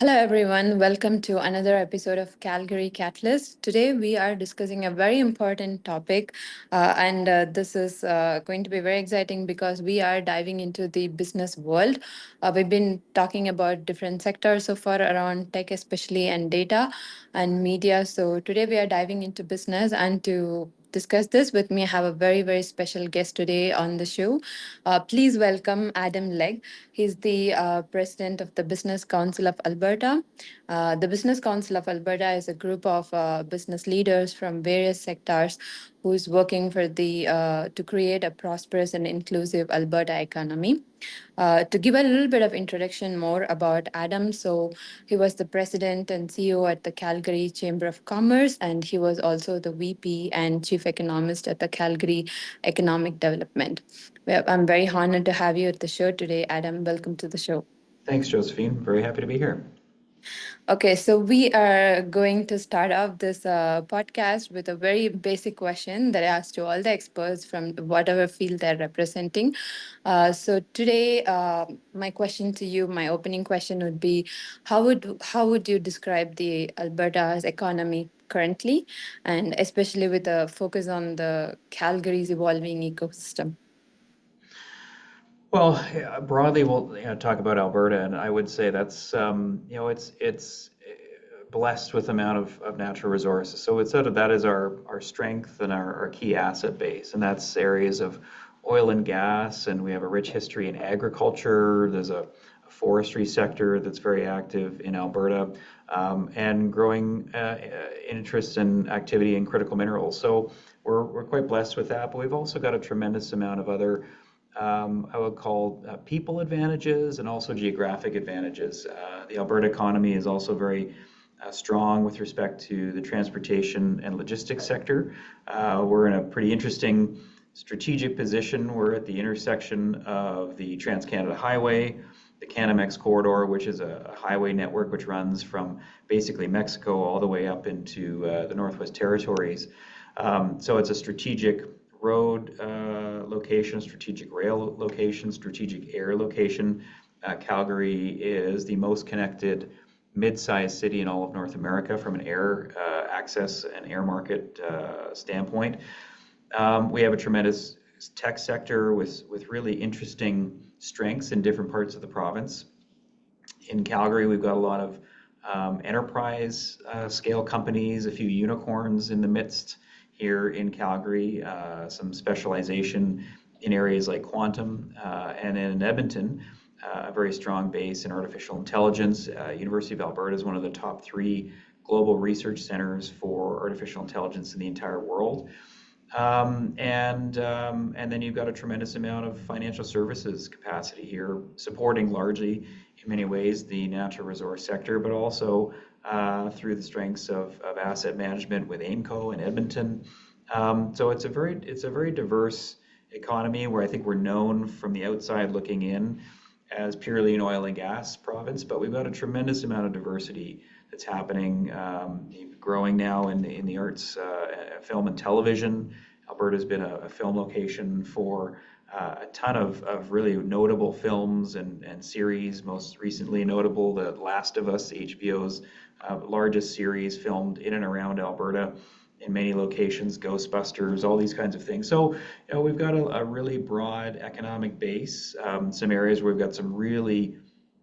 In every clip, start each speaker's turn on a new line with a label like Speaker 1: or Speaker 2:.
Speaker 1: Hello, everyone. Welcome to another episode of Calgary Catalyst. Today, we are discussing a very important topic, and this is going to be very exciting because we are diving into the business world. We've been talking about different sectors so far around tech, especially, and data and media. So, today, we are diving into business, and to discuss this with me, I have a very, very special guest today on the show. Please welcome Adam Legge. He's the president of the Business Council of Alberta. The Business Council of Alberta is a group of business leaders from various sectors who is working for the to create a prosperous and inclusive Alberta economy. To give a little bit of introduction more about Adam, so he was the president and CEO at the Calgary Chamber of Commerce, and he was also the VP and chief economist at the Calgary Economic Development. Well, I'm very honored to have you at the show today, Adam. Welcome to the show.
Speaker 2: Thanks, Josephine. Very happy to be here.
Speaker 1: Okay, so we are going to start off this podcast with a very basic question that I ask to all the experts from whatever field they're representing. So today, my question to you, my opening question would be, how would you describe the Alberta's economy currently, and especially with a focus on the Calgary's evolving ecosystem?
Speaker 2: Well, yeah, broadly, we'll talk about Alberta, and I would say that's it's blessed with amount of natural resources. So it's sort of that is our strength and our key asset base, and that's areas of oil and gas, and we have a rich history in agriculture. There's a forestry sector that's very active in Alberta, and growing interest and activity in critical minerals. So we're quite blessed with that, but we've also got a tremendous amount of other I would call people advantages and also geographic advantages. The Alberta economy is also very strong with respect to the transportation and logistics sector. We're in a pretty interesting strategic position. We're at the intersection of the Trans-Canada Highway, the Canamex corridor, which is a highway network which runs from basically Mexico all the way up into the Northwest Territories. So it's a strategic road location, strategic rail location, strategic air location. Calgary is the most connected mid-sized city in all of North America from an air access and air market standpoint. We have a tremendous tech sector with really interesting strengths in different parts of the province. In Calgary, we've got a lot of enterprise scale companies, a few unicorns in the midst here in Calgary, some specialization in areas like quantum, and in Edmonton, a very strong base in artificial intelligence. University of Alberta is one of the top 3 global research centers for artificial intelligence in the entire world. And then you've got a tremendous amount of financial services capacity here, supporting largely, in many ways, the natural resource sector, but also through the strengths of asset management with AIMCO in Edmonton. So it's a very diverse economy where I think we're known from the outside looking in as purely an oil and gas province, but we've got a tremendous amount of diversity that's happening, growing now in the arts, film and television. Alberta's been a film location for a ton of really notable films and series. Most recently notable, The Last of Us, HBO's largest series filmed in and around Alberta in many locations, Ghostbusters, all these kinds of things. So, we've got a really broad economic base, some areas where we've got some really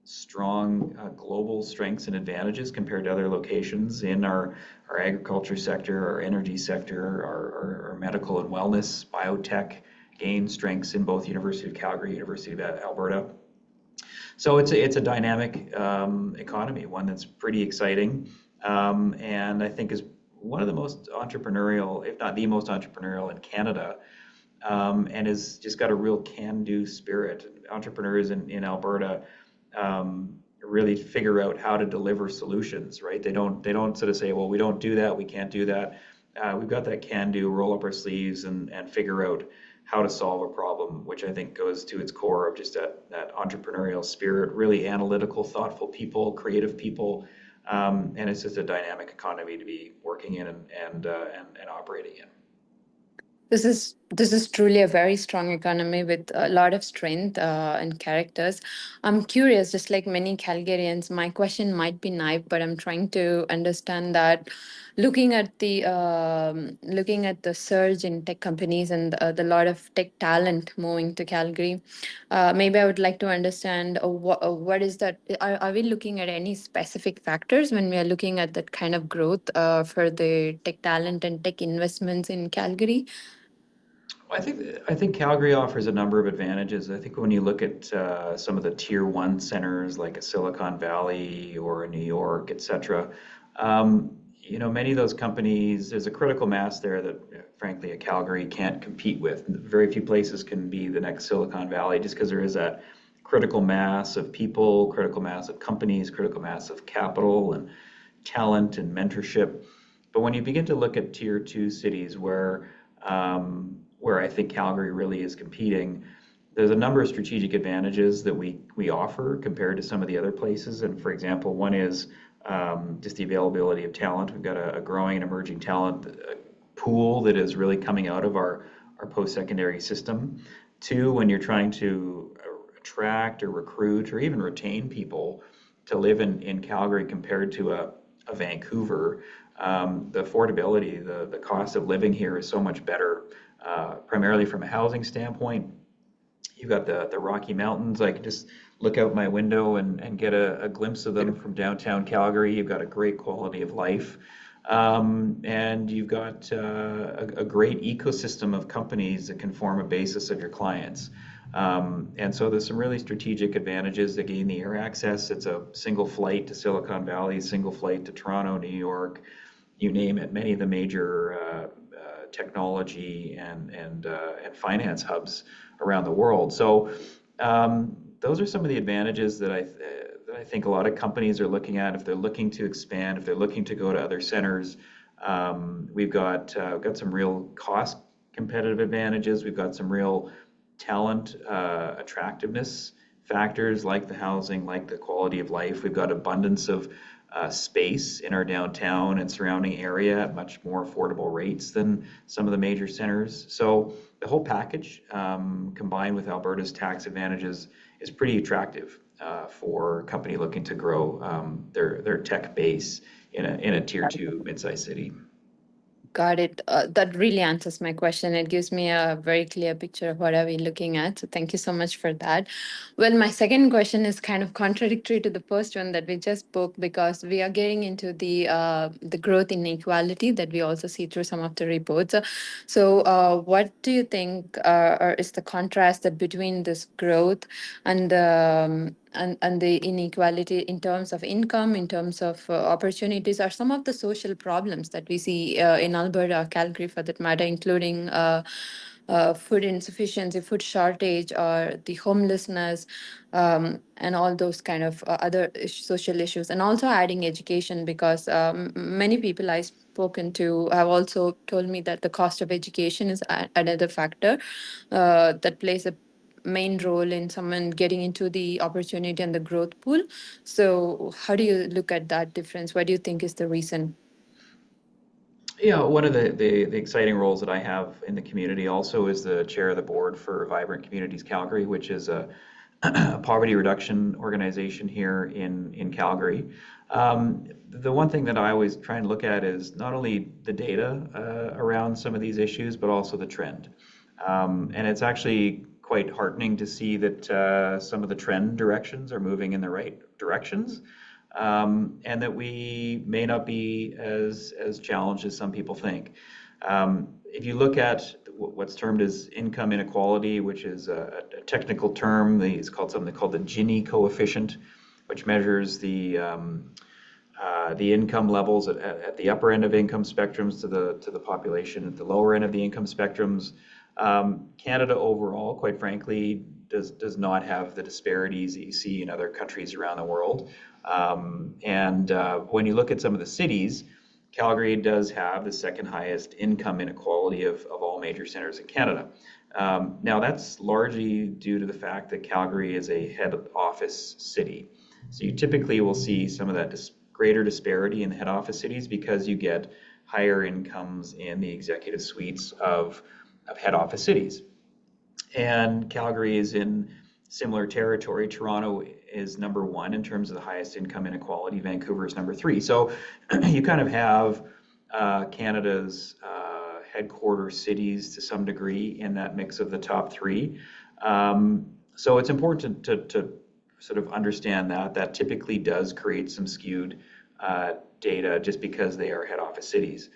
Speaker 2: strong global strengths and advantages compared to other locations in our agriculture sector, our energy sector, our medical and wellness, biotech, gain strengths in both University of Calgary, University of Alberta. So it's a dynamic economy, one that's pretty exciting, and I think is one of the most entrepreneurial, if not the most entrepreneurial in Canada, and has just got a real can-do spirit. Entrepreneurs in Alberta really figure out how to deliver solutions, right? They don't sort of say, well, we don't do that, we can't do that. We've got that can-do, roll up our sleeves and figure out how to solve a problem, which I think goes to its core of just that entrepreneurial spirit, really analytical, thoughtful people, creative people, and it's just a dynamic economy to be working in and operating in.
Speaker 1: This is This is truly a very strong economy with a lot of strength and characters. I'm curious, just like many Calgarians, my question might be naive, but I'm trying to understand that looking at the surge in tech companies and the lot of tech talent moving to Calgary, maybe I would like to understand what is that? Are we looking at any specific factors when we are looking at that kind of growth for the tech talent and tech investments in Calgary?
Speaker 2: I think Calgary offers a number of advantages. I think when you look at some of the tier one centers like a Silicon Valley or a New York, et cetera, many of those companies, there's a critical mass there that, frankly, a Calgary can't compete with. Very few places can be the next Silicon Valley just because there is that critical mass of people, critical mass of companies, critical mass of capital and talent and mentorship. But when you begin to look at tier two cities where I think Calgary really is competing, there's a number of strategic advantages that we offer compared to some of the other places. And for example, one is just the availability of talent. We've got a growing and emerging talent pool that is really coming out of our post-secondary system. Two, when you're trying to attract or recruit or even retain people to live in Calgary compared to a Vancouver, the affordability, the cost of living here is so much better, primarily from a housing standpoint. You've got the Rocky Mountains. I can just look out my window and get a glimpse of them from downtown Calgary. You've got a great quality of life. And you've got a great ecosystem of companies that can form a basis of your clients. And so there's some really strategic advantages. They gain the air access. It's a single flight to Silicon Valley, single flight to Toronto, New York, you name it. Many of the major technology and finance hubs around the world. So those are some of the advantages that I think a lot of companies are looking at if they're looking to expand, if they're looking to go to other centers. We've got some real cost competitive advantages. We've got some real talent attractiveness factors like the housing, like the quality of life. We've got abundance of space in our downtown and surrounding area at much more affordable rates than some of the major centers. So the whole package, combined with Alberta's tax advantages, is pretty attractive for a company looking to grow their tech base in a tier two mid-sized city.
Speaker 1: Got it. That really answers my question. It gives me a very clear picture of what are we looking at. So thank you so much for that. Well, my second question is kind of contradictory to the first one that we just spoke because we are getting into the growth inequality that we also see through some of the reports. What do you think is the contrast that between this growth and and the inequality in terms of income, in terms of opportunities, are some of the social problems that we see in Alberta, Calgary for that matter, including food insufficiency, food shortage, or the homelessness, and all those kind of other social issues. And also adding education because many people I've spoken to have also told me that the cost of education is another factor that plays a main role in someone getting into the opportunity and the growth pool. So, how do you look at that difference? What do you think is the reason?
Speaker 2: Yeah, one of the exciting roles that I have in the community also is the chair of the board for Vibrant Communities Calgary, which is a poverty reduction organization here in Calgary. The one thing that I always try and look at is not only the data around some of these issues, but also the trend. And it's actually quite heartening to see that some of the trend directions are moving in the right directions, and that we may not be as challenged as some people think. If you look at what's termed as income inequality, which is a technical term, it's called something called the Gini coefficient, which measures the income levels at the upper end of income spectrums to the population at the lower end of the income spectrums. Canada overall, quite frankly, does not have the disparities that you see in other countries around the world. When you look at some of the cities, Calgary does have the second highest income inequality of all major centers in Canada. Now, that's largely due to the fact that Calgary is a head office city. So you typically will see some of that greater disparity in the head office cities because you get higher incomes in the executive suites of head office cities. And Calgary is in similar territory. Toronto is number one in terms of the highest income inequality. Vancouver is number three. So you kind of have Canada's headquarter cities to some degree in that mix of the top three. So it's important to sort of understand that typically does create some skewed data just because they are head office cities.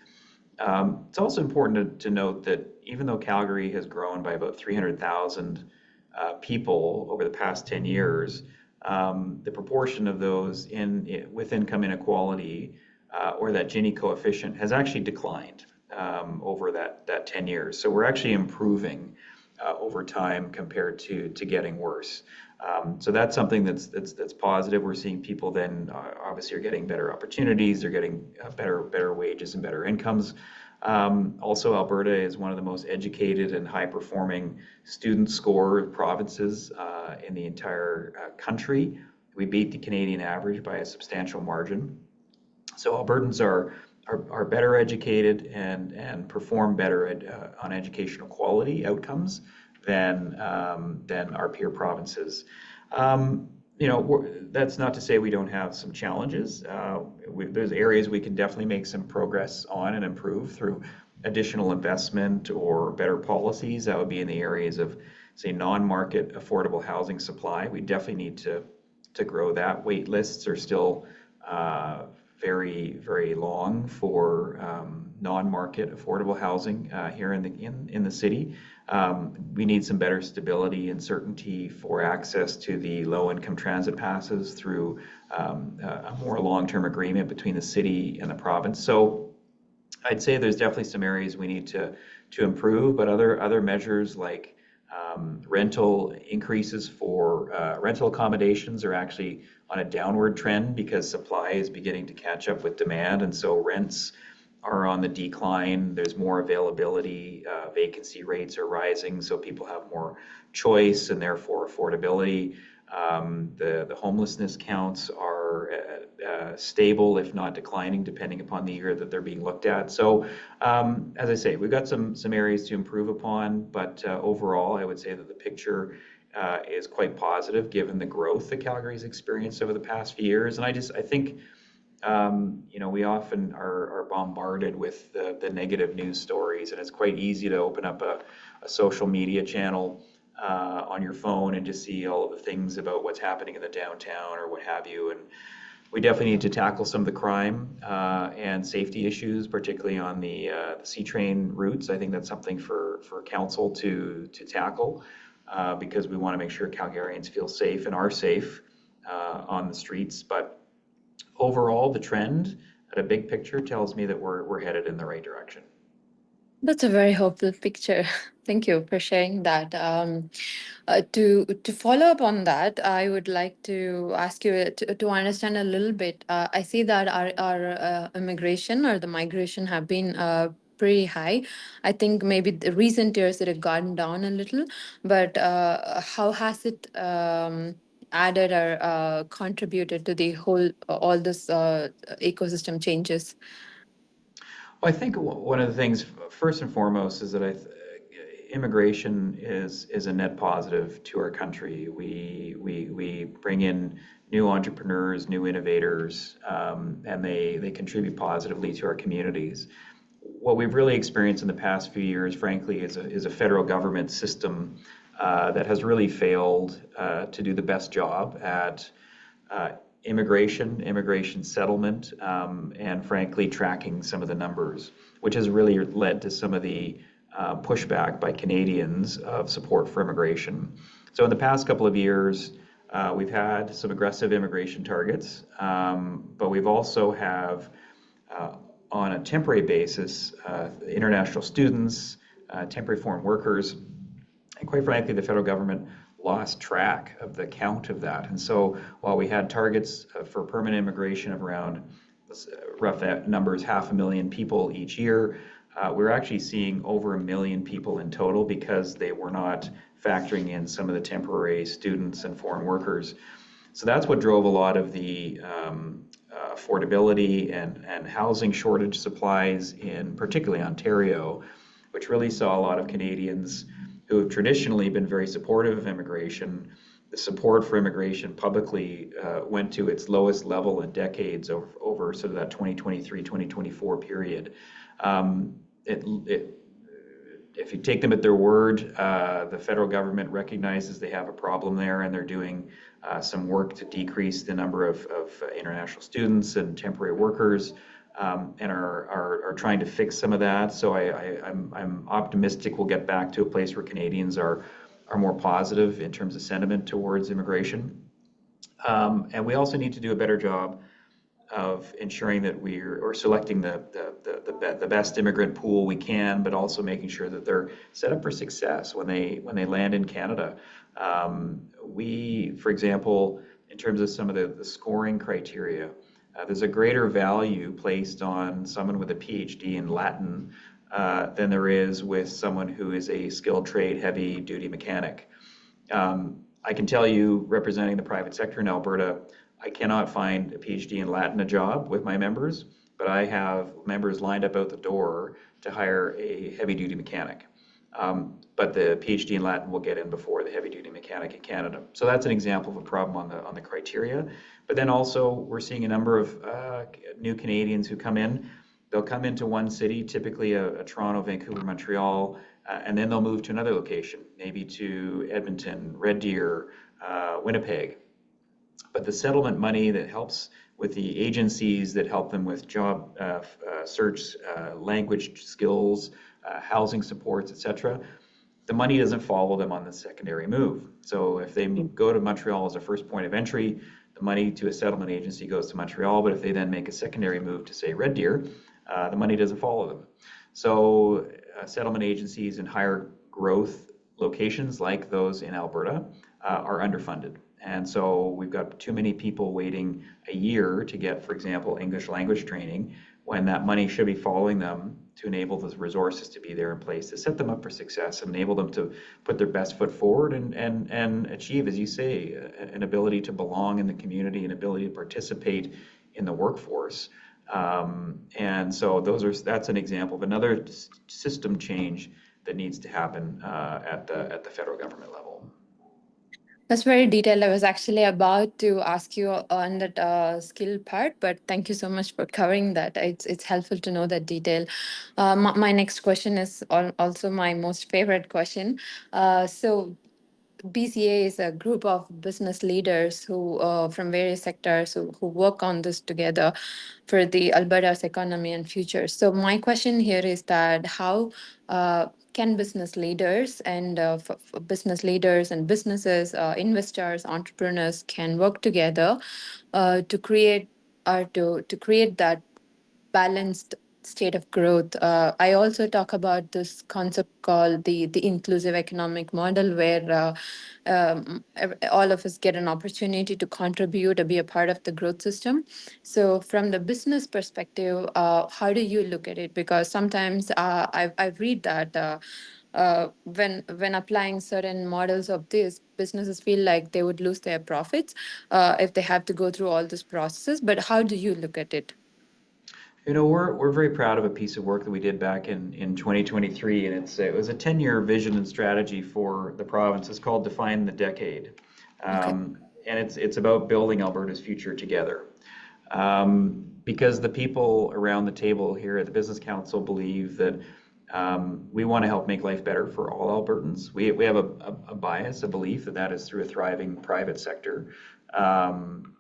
Speaker 2: It's also important to note that even though Calgary has grown by about 300,000 people over the past 10 years, the proportion of those with income inequality or that Gini coefficient has actually declined over that 10 years. So we're actually improving over time compared to getting worse. So that's something that's positive. We're seeing people then obviously are getting better opportunities. They're getting better wages and better incomes. Also, Alberta is one of the most educated and high-performing student score provinces in the entire country. We beat the Canadian average by a substantial margin. So Albertans are better educated and perform better on educational quality outcomes than our peer provinces. That's not to say we don't have some challenges. There's areas we can definitely make some progress on and improve through additional investment or better policies. That would be in the areas of, say, non-market affordable housing supply. We definitely need to grow that. Wait lists are still very, very long for non-market affordable housing here in the city. We need some better stability and certainty for access to the low-income transit passes through a more long-term agreement between the city and the province. So I'd say there's definitely some areas we need to improve, but other measures like rental increases for rental accommodations are actually on a downward trend because supply is beginning to catch up with demand, and so rents are on the decline. There's more availability. Vacancy rates are rising, so people have more choice and therefore affordability. The homelessness counts are stable, if not declining, depending upon the year that they're being looked at. So, as I say, we've got some areas to improve upon, but overall, I would say that the picture is quite positive given the growth that Calgary's experienced over the past few years. And I think we often are bombarded with the negative news stories, and it's quite easy to open up a social media channel on your phone and just see all of the things about what's happening in the downtown or what have you. And we definitely need to tackle some of the crime and safety issues, particularly on the C train routes. I think that's something for council to tackle because we want to make sure Calgarians feel safe and are safe on the streets. But overall, the trend at a big picture tells me that we're headed in the right direction.
Speaker 1: That's a very hopeful picture. Thank you for sharing that. To follow up on that, I would like to ask you to understand a little bit. I see that our immigration or the migration have been pretty high. I think maybe the recent years it had gone down a little, but how has it added or contributed to the whole all this ecosystem changes?
Speaker 2: Well, I think one of the things, first and foremost, is that immigration is a net positive to our country. We bring in new entrepreneurs, new innovators, and they contribute positively to our communities. What we've really experienced in the past few years, frankly, is a federal government system that has really failed to do the best job at immigration settlement, and frankly tracking some of the numbers, which has really led to some of the pushback by Canadians of support for immigration. So in the past couple of years, we've had some aggressive immigration targets, but we've also have on a temporary basis international students, temporary foreign workers, and quite frankly, the federal government lost track of the count of that. And so while we had targets for permanent immigration of around rough numbers, 500,000 people each year, we're actually seeing over 1 million people in total because they were not factoring in some of the temporary students and foreign workers. So that's what drove a lot of the affordability and housing shortage supplies in particularly Ontario. which really saw a lot of Canadians who have traditionally been very supportive of immigration. The support for immigration publicly went to its lowest level in decades over sort of that 2023-2024 period. Um, it, if you take them at their word, the federal government recognizes they have a problem there, and they're doing some work to decrease the number of international students and temporary workers, and are trying to fix some of that. So I'm optimistic we'll get back to a place where Canadians are more positive in terms of sentiment towards immigration. And we also need to do a better job of ensuring that we're selecting the best immigrant pool we can, but also making sure that they're set up for success when they land in Canada. For example, in terms of some of the scoring criteria, there's a greater value placed on someone with a PhD in Latin than there is with someone who is a skilled trade heavy duty mechanic. I can tell you, representing the private sector in Alberta, I cannot find a PhD in Latin a job with my members, but I have members lined up out the door to hire a heavy-duty mechanic. But the PhD in Latin will get in before the heavy-duty mechanic in Canada. So that's an example of a problem on the criteria. But then also, we're seeing a number of new Canadians who come in. They'll come into one city, typically a Toronto, Vancouver, Montreal, and then they'll move to another location, maybe to Edmonton, Red Deer, Winnipeg. But the settlement money that helps with the agencies that help them with job search, language skills, housing supports, etc., the money doesn't follow them on the secondary move. So if they go to Montreal as a first point of entry, the money to a settlement agency goes to Montreal. But if they then make a secondary move to, say, Red Deer, the money doesn't follow them. So settlement agencies in higher growth locations like those in Alberta are underfunded. And so we've got too many people waiting a year to get, for example, English language training, when that money should be following them to enable the resources to be there in place to set them up for success and enable them to put their best foot forward and achieve, as you say, an ability to belong in the community, an ability to participate in the workforce. And so that's an example of another system change that needs to happen at the federal government level.
Speaker 1: That's very detailed. I was actually about to ask you on that skill part, but thank you so much for covering that. It's helpful to know that detail. My next question is also my most favorite question. So BCA is a group of business leaders who, from various sectors, who work on this together for the Alberta's economy and future. So my question here is that how can business leaders and business leaders and businesses, investors, entrepreneurs can work together to create to create that balanced state of growth. I also talk about this concept called the inclusive economic model, where all of us get an opportunity to contribute or be a part of the growth system. So, from the business perspective, how do you look at it? Because sometimes I read that. When applying certain models of this, businesses feel like they would lose their profits if they have to go through all these processes. But how do you look at it?
Speaker 2: You know, we're very proud of a piece of work that we did back in 2023, and it was a 10-year vision and strategy for the province. It's called Define the Decade,
Speaker 1: Okay.
Speaker 2: and it's about building Alberta's future together. Because the people around the table here at the Business Council believe that we want to help make life better for all Albertans. We have a bias, a belief that is through a thriving private sector,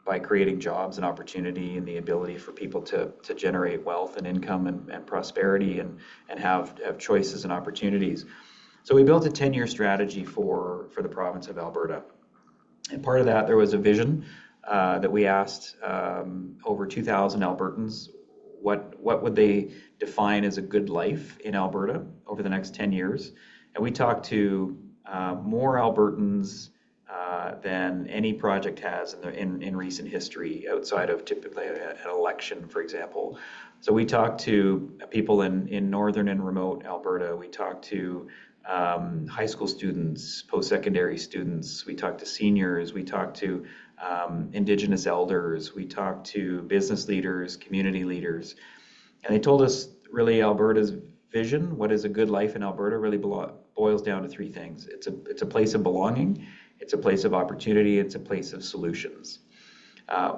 Speaker 2: by creating jobs and opportunity and the ability for people to generate wealth and income and prosperity and have choices and opportunities. So we built a 10-year strategy for the province of Alberta. And part of that, there was a vision that we asked over 2,000 Albertans what would they define as a good life in Alberta over the next 10 years. And we talked to more Albertans than any project has in recent history, outside of typically an election, for example. So we talked to people in northern and remote Alberta. We talked to high school students, post-secondary students. We talked to seniors. We talked to Indigenous elders. We talked to business leaders, community leaders. And they told us really Alberta's vision, what is a good life in Alberta, really boils down to three things. It's a place of belonging, it's a place of opportunity, it's a place of solutions.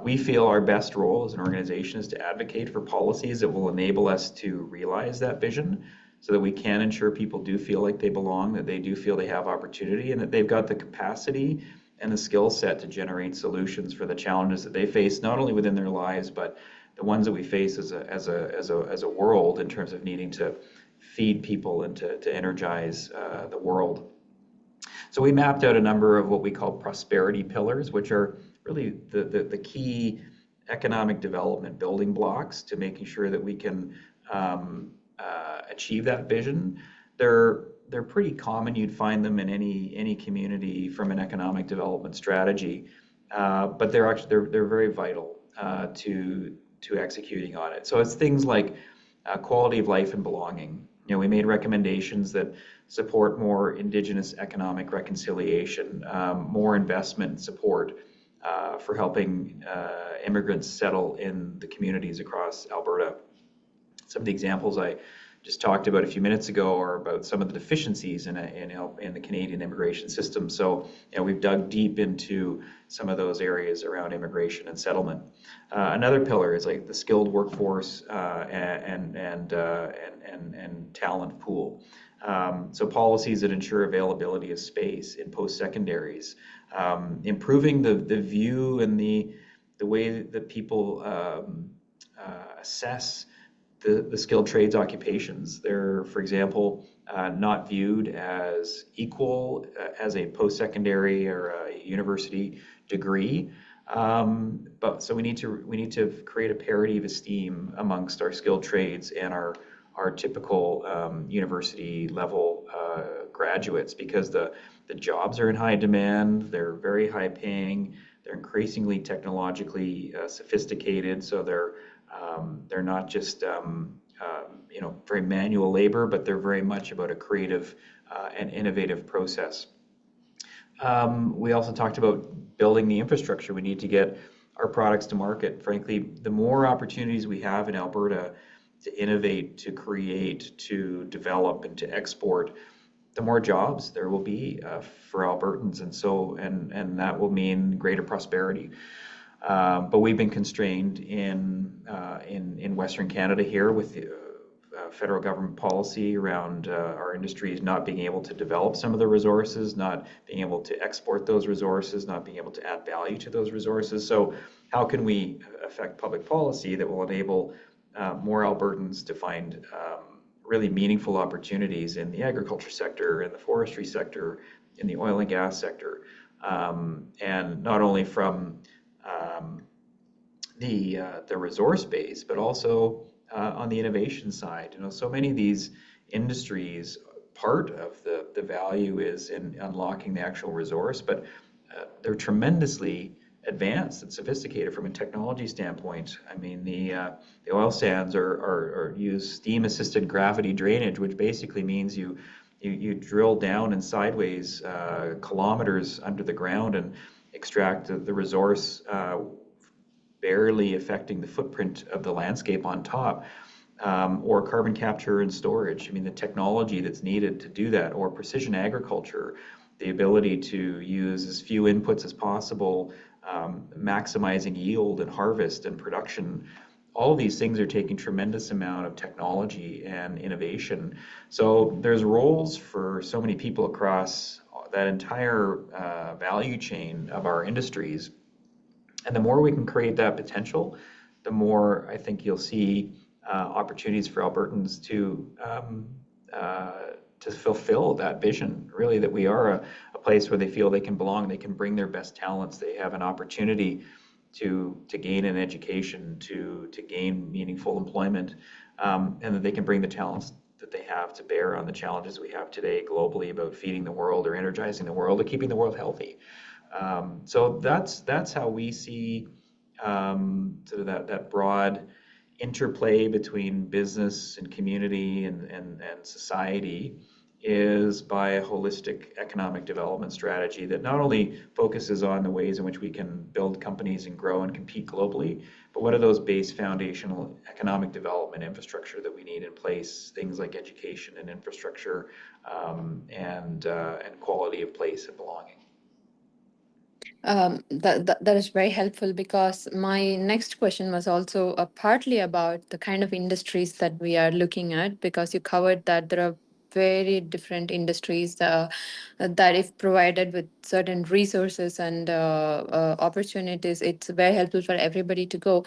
Speaker 2: We feel our best role as an organization is to advocate for policies that will enable us to realize that vision so that we can ensure people do feel like they belong, that they do feel they have opportunity, and that they've got the capacity and the skill set to generate solutions for the challenges that they face, not only within their lives, but the ones that we face as a world in terms of needing to feed people and to energize the world. So we mapped out a number of what we call prosperity pillars, which are really the key economic development building blocks to making sure that we can achieve that vision. They're pretty common. You'd find them in any community from an economic development strategy, but they're very vital to executing on it. So it's things like quality of life and belonging. We made recommendations that support more Indigenous economic reconciliation, more investment support for helping immigrants settle in the communities across Alberta. Some of the examples I just talked about a few minutes ago are about some of the deficiencies in the Canadian immigration system. So we've dug deep into some of those areas around immigration and settlement. Another pillar is like the skilled workforce and talent pool. So policies that ensure availability of space in post-secondaries, improving the view and the way that people assess the skilled trades occupations. They're, for example, not viewed as equal as a post-secondary or a university degree. But so we need to create a parity of esteem amongst our skilled trades and our typical university level graduates, because the jobs are in high demand, they're very high paying, they're increasingly technologically sophisticated, so they're not just very manual labor, but they're very much about a creative and innovative process. We also talked about building the infrastructure. We need to get our products to market. Frankly, the more opportunities we have in Alberta to innovate, to create, to develop, and to export, the more jobs there will be for Albertans, and that will mean greater prosperity. But we've been constrained in Western Canada here with the federal government policy around our industries not being able to develop some of the resources, not being able to export those resources, not being able to add value to those resources. So how can we affect public policy that will enable more Albertans to find really meaningful opportunities in the agriculture sector, in the forestry sector, in the oil and gas sector, and not only from the resource base, but also on the innovation side. So many of these industries, part of the value is in unlocking the actual resource, but they're tremendously advanced and sophisticated from a technology standpoint. I mean, the oil sands are use steam-assisted gravity drainage, which basically means you drill down and sideways kilometers under the ground and extract the resource, barely affecting the footprint of the landscape on top, or carbon capture and storage. I mean, the technology that's needed to do that, or precision agriculture, the ability to use as few inputs as possible, maximizing yield and harvest and production. All of these things are taking tremendous amount of technology and innovation. So there's roles for so many people across that entire value chain of our industries. And the more we can create that potential, the more I think you'll see opportunities for Albertans to fulfill that vision, really, that we are a place where they feel they can belong, they can bring their best talents, they have an opportunity to gain an education, to gain meaningful employment, and that they can bring the talents that they have to bear on the challenges we have today globally about feeding the world or energizing the world or keeping the world healthy. So that's how we see sort of that broad interplay between business and community and society is by a holistic economic development strategy that not only focuses on the ways in which we can build companies and grow and compete globally, but what are those base foundational economic development infrastructure that we need in place, things like education and infrastructure, and quality of place and belonging.
Speaker 1: That is very helpful because my next question was also partly about the kind of industries that we are looking at, because you covered that there are very different industries that, if provided with certain resources and opportunities, it's very helpful for everybody to go.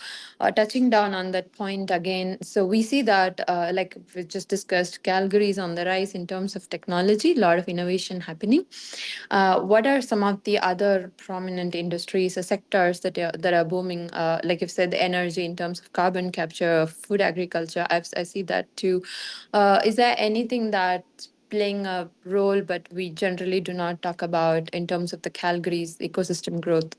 Speaker 1: Touching down on that point again, so we see that, like we just discussed, Calgary is on the rise in terms of technology, a lot of innovation happening. What are some of the other prominent industries or sectors that are booming? Like you've said, the energy in terms of carbon capture, food agriculture. I see that too. Is there anything that's playing a role, but we generally do not talk about in terms of the Calgary's ecosystem growth?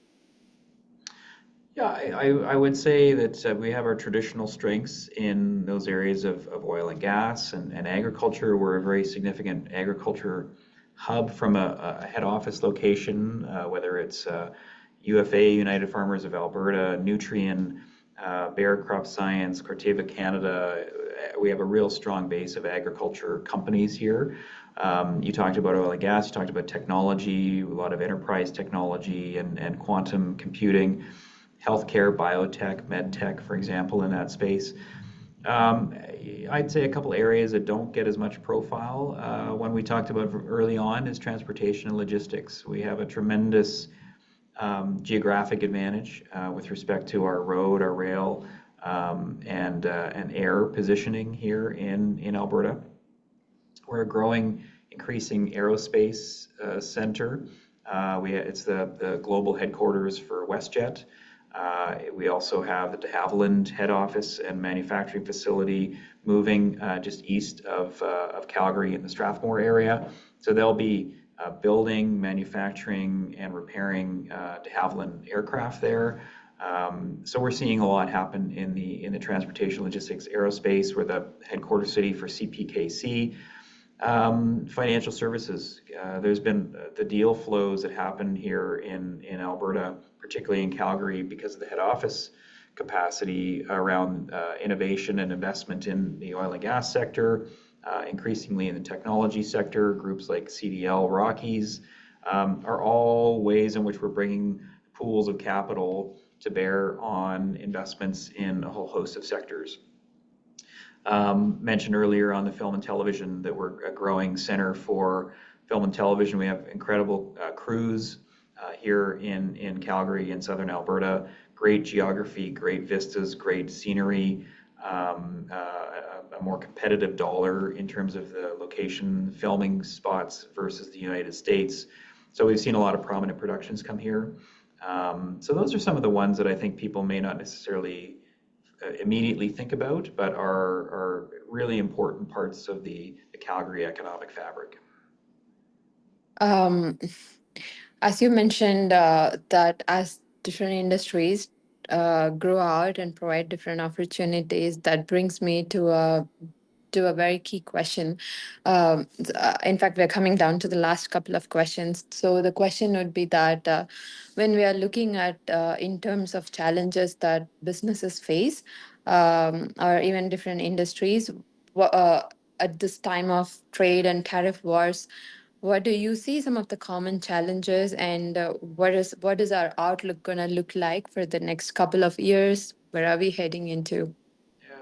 Speaker 2: Yeah, I would say that we have our traditional strengths in those areas of oil and gas and agriculture. We're a very significant agriculture hub from a head office location, whether it's UFA, United Farmers of Alberta, Nutrien, Bayer Crop Science, Corteva Canada. We have a real strong base of agriculture companies here. You talked about oil and gas, you talked about technology, a lot of enterprise technology and quantum computing, healthcare, biotech, medtech, for example, in that space. I'd say a couple areas that don't get as much profile when we talked about early on is transportation and logistics. We have a tremendous geographic advantage with respect to our road, our rail, and air positioning here in Alberta. We're a growing, increasing aerospace center. It's the global headquarters for WestJet. We also have the de Havilland head office and manufacturing facility moving just east of Calgary in the Strathmore area. So they'll be building, manufacturing, and repairing de Havilland aircraft there. So we're seeing a lot happen in the transportation, logistics, aerospace. We're the headquarters city for CPKC. Financial services. There's been the deal flows that happen here in Alberta, particularly in Calgary, because of the head office capacity around innovation and investment in the oil and gas sector, increasingly in the technology sector. Groups like CDL, Rockies are all ways in which we're bringing pools of capital to bear on investments in a whole host of sectors. Mentioned earlier on the film and television that we're a growing center for film and television. We have incredible crews here in Calgary in southern Alberta. Great geography, great vistas, great scenery, a more competitive dollar in terms of the location filming spots versus the United States. So we've seen a lot of prominent productions come here. So those are some of the ones that I think people may not necessarily immediately think about, but are really important parts of the Calgary economic fabric.
Speaker 1: Um, as you mentioned, that as different industries grow out and provide different opportunities, that brings me to a very key question. In fact, we're coming down to the last couple of questions. So the question would be that when we are looking at in terms of challenges that businesses face, or even different industries, at this time of trade and tariff wars, what do you see some of the common challenges, and what is our outlook going to look like for the next couple of years? Where are we heading into?
Speaker 2: Yeah.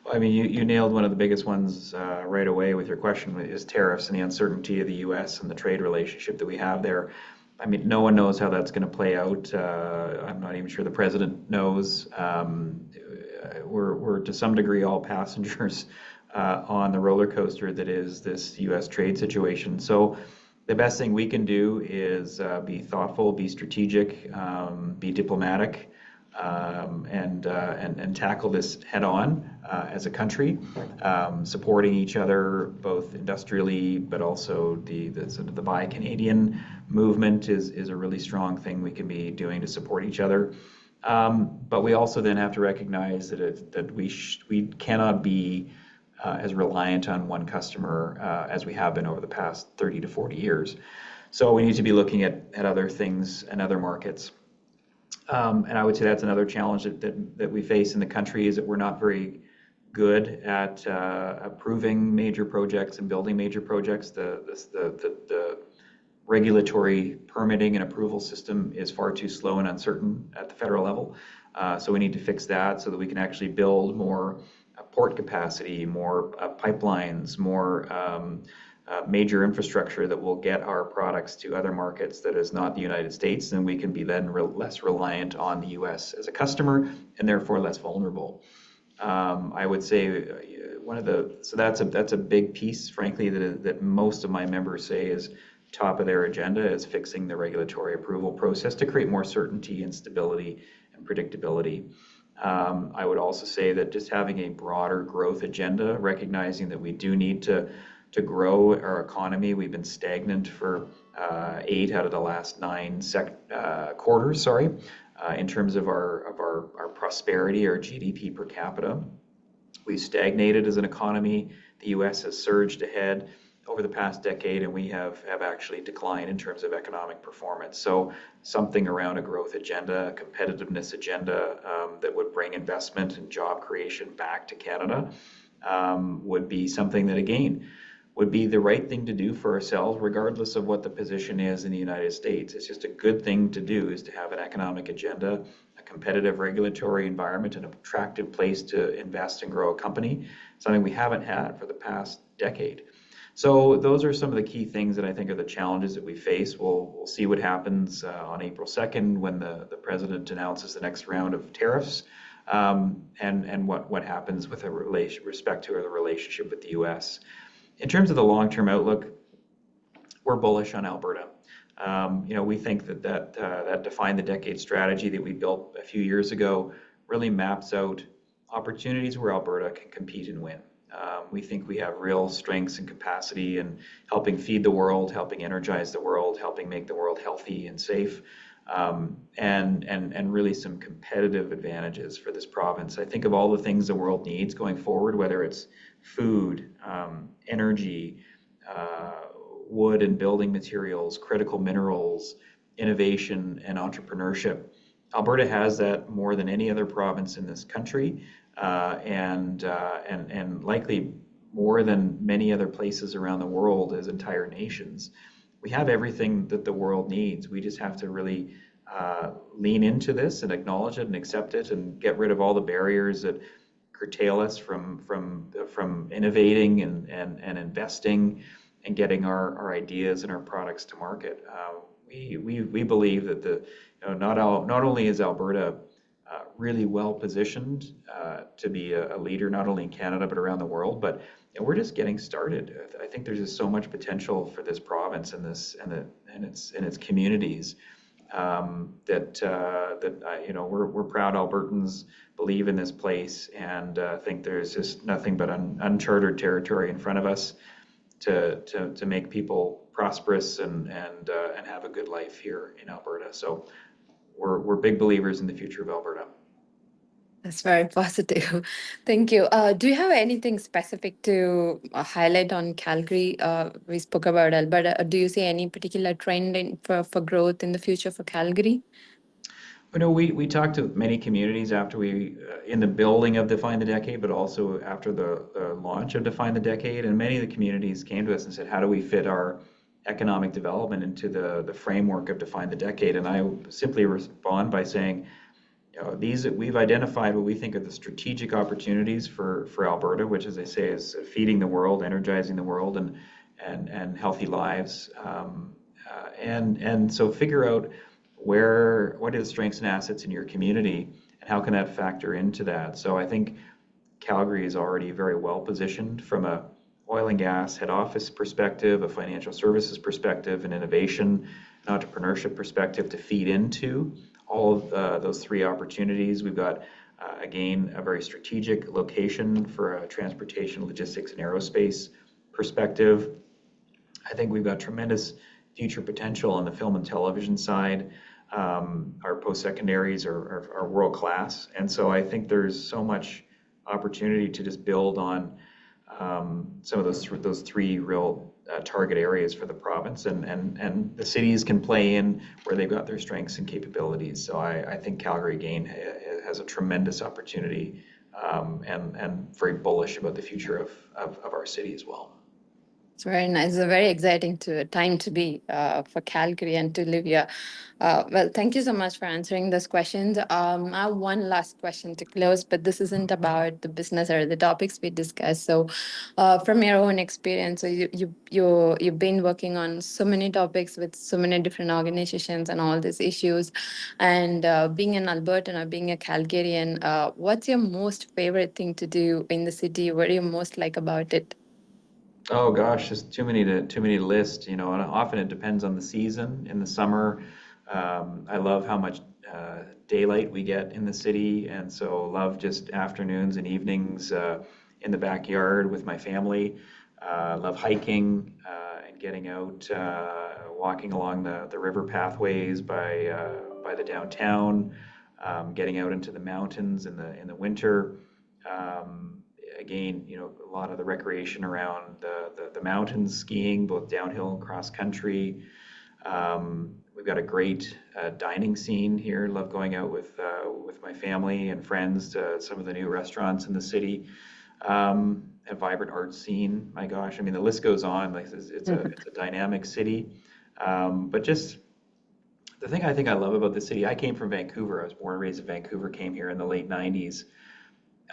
Speaker 2: Well, I mean, you nailed one of the biggest ones right away with your question is tariffs and the uncertainty of the U.S. and the trade relationship that we have there. I mean, no one knows how that's going to play out. I'm not even sure the president knows. We're to some degree all passengers on the roller coaster that is this U.S. trade situation. So the best thing we can do is be thoughtful, be strategic, be diplomatic, and tackle this head on as a country, supporting each other both industrially, but also the sort of the Buy Canadian movement is a really strong thing we can be doing to support each other. But we also then have to recognize that we cannot be as reliant on one customer as we have been over the past 30 to 40 years. So we need to be looking at other things and other markets. And I would say that's another challenge that we face in the country, is that we're not very good at approving major projects and building major projects. The regulatory permitting and approval system is far too slow and uncertain at the federal level. So we need to fix that so that we can actually build more port capacity, more pipelines, more major infrastructure that will get our products to other markets that is not the United States, and we can be then less reliant on the US as a customer and therefore less vulnerable. I would say so that's a big piece, frankly, that most of my members say is top of their agenda, is fixing the regulatory approval process to create more certainty and stability and predictability. I would also say that just having a broader growth agenda, recognizing that we do need to grow our economy. We've been stagnant for 8 out of the last 9 quarters, in terms of our prosperity, our GDP per capita. We've stagnated as an economy. The US has surged ahead over the past decade, and we have actually declined in terms of economic performance. So something around a growth agenda, a competitiveness agenda that would bring investment and job creation back to Canada would be something that, again, would be the right thing to do for ourselves, regardless of what the position is in the United States. It's just a good thing to do, is to have an economic agenda, a competitive regulatory environment, an attractive place to invest and grow a company, something we haven't had for the past decade. So those are some of the key things that I think are the challenges that we face. We'll see what happens on April 2nd when the president announces the next round of tariffs, and what happens with respect to the relationship with the US. In terms of the long-term outlook, we're bullish on Alberta. We think that Define the Decade strategy that we built a few years ago really maps out opportunities where Alberta can compete and win. We think we have real strengths and capacity in helping feed the world, helping energize the world, helping make the world healthy and safe, and really some competitive advantages for this province. I think of all the things the world needs going forward, whether it's food, energy, wood and building materials, critical minerals, innovation, and entrepreneurship. Alberta has that more than any other province in this country, and likely more than many other places around the world as entire nations. We have everything that the world needs. We just have to really lean into this and acknowledge it and accept it and get rid of all the barriers that curtail us from innovating and investing and getting our ideas and our products to market. We believe that not only is Alberta really well positioned to be a leader, not only in Canada but around the world, but we're just getting started. I think there's just so much potential for this province and its communities that we're proud Albertans, believe in this place, and think there's just nothing but uncharted territory in front of us to make people prosperous and have a good life here in Alberta. So we're big believers in the future of Alberta.
Speaker 1: That's very positive. Thank you. Do you have anything specific to highlight on Calgary? We spoke about Alberta. Do you see any particular trend for growth in the future for Calgary?
Speaker 2: We talked to many communities after in the building of Define the Decade, but also after the launch of Define the Decade, and many of the communities came to us and said, how do we fit our economic development into the framework of Define the Decade? And I simply respond by saying, we've identified what we think are the strategic opportunities for Alberta, which, as I say, is feeding the world, energizing the world, and healthy lives. And so figure out what are the strengths and assets in your community, and how can that factor into that? So I think Calgary is already very well positioned from a oil and gas head office perspective, a financial services perspective, an innovation and entrepreneurship perspective to feed into all of those three opportunities. We've got, again, a very strategic location for a transportation, logistics, and aerospace perspective. I think we've got tremendous future potential on the film and television side. Our post-secondaries are world-class. And so I think there's so much opportunity to just build on some of those three real target areas for the province, and the cities can play in where they've got their strengths and capabilities. So I think Calgary again has a tremendous opportunity, and very bullish about the future of our city as well.
Speaker 1: It's very nice. It's a very exciting time to be for Calgary and to live here. Well, thank you so much for answering those questions. I have one last question to close, but this isn't about the business or the topics we discussed. So, from your own experience, so you've been working on so many topics with so many different organizations and all these issues, and being an Albertan or being a Calgarian, what's your most favorite thing to do in the city? What do you most like about it?
Speaker 2: Oh gosh, there's too many to list, and often it depends on the season. In the summer, I love how much daylight we get in the city, and so love just afternoons and evenings in the backyard with my family. Love hiking and getting out, walking along the river pathways by the downtown, getting out into the mountains in the winter. Again, a lot of the recreation around the mountains, skiing, both downhill and cross country. We've got a great dining scene here. Love going out with my family and friends to some of the new restaurants in the city. A vibrant art scene. My gosh, I mean, the list goes on. Like it's a dynamic city. But just the thing I think I love about the city. I came from Vancouver. I was born and raised in Vancouver. Came here in the late '90s.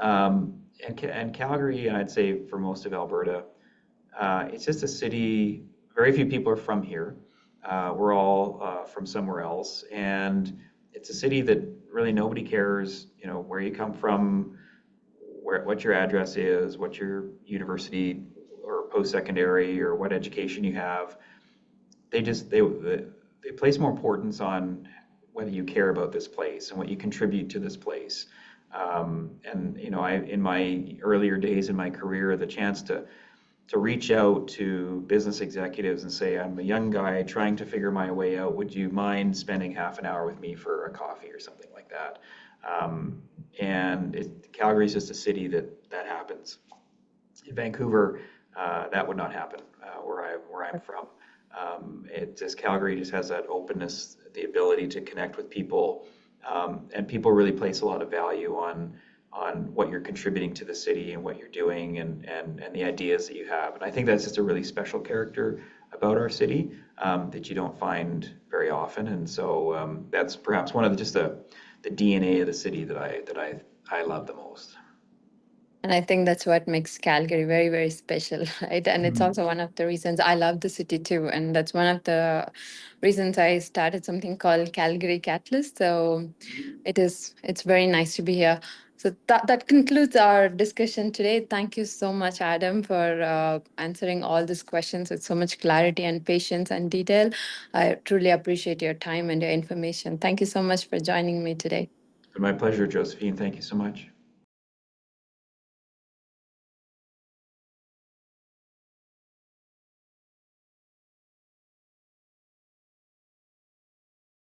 Speaker 2: And Calgary, and I'd say for most of Alberta, it's just a city. Very few people are from here. We're all from somewhere else, and it's a city that really nobody cares, where you come from, what your address is, what your university or post-secondary or what education you have. They place more importance on whether you care about this place and what you contribute to this place. And I, in my earlier days in my career, the chance to reach out to business executives and say, I'm a young guy trying to figure my way out. Would you mind spending half an hour with me for a coffee or something like that? Calgary is just a city that happens. In Vancouver, that would not happen where I'm from. Calgary just has that openness, the ability to connect with people, and people really place a lot of value on what you're contributing to the city and what you're doing and the ideas that you have. And I think that's just a really special character about our city that you don't find very often. And so that's perhaps one of the DNA of the city that I love the most.
Speaker 1: And I think that's what makes Calgary very, very special, right? And it's also one of the reasons I love the city too. And that's one of the reasons I started something called Calgary Catalyst. So it's very nice to be here. So that concludes our discussion today. Thank you so much, Adam, for answering all these questions with so much clarity and patience and detail. I truly appreciate your time and your information. Thank you so much for joining me today.
Speaker 2: It's been my pleasure, Josephine. Thank you so much.